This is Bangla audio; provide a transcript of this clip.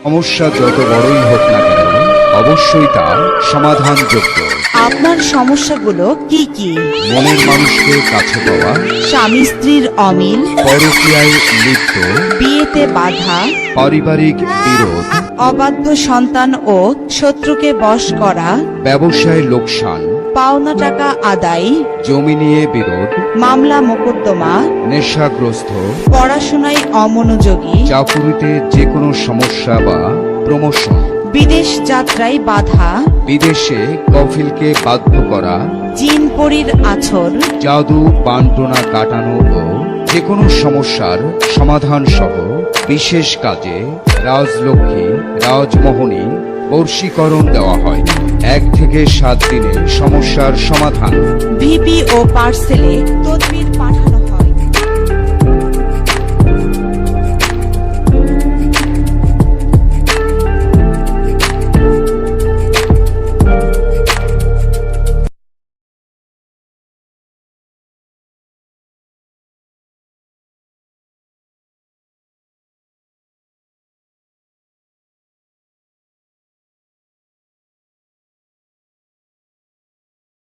সমস্যা যত বড়ই হোক না কেন অবশ্যই তা সমাধানযোগ্য। আপনার সমস্যাগুলো কি কি? মনের মানুষকে কাছে পাওয়া, স্বামী স্ত্রীর অমিল, পরকীয়ায় লিপ্ত, বিয়েতে বাধা, পারিবারিক বিরোধ, অবাধ্য সন্তান ও শত্রুকে বশ করা, ব্যবসায় লোকসান, পাওনা টাকা আদায়, জমি নিয়ে বিরোধ, মামলা মোকদ্দমা, নেশাগ্রস্ত, পড়াশোনায় অমনোযোগী, চাকুরিতে যে কোনো সমস্যা বা প্রমোশন, বিদেশ যাত্রায় বাধা, বিদেশে কফিলকে বাধ্য করা, জিন পরীর আছর, জাদু বান্টনা কাটানো ও যে কোনো সমস্যার সমাধান সহ বিশেষ কাজে রাজলক্ষ্মী, রাজমোহনী, বর্ষীকরণ দেওয়া হয়। 1 থেকে 7 দিনে সমস্যার সমাধান। ভিপি ও পার্সেলে তদবির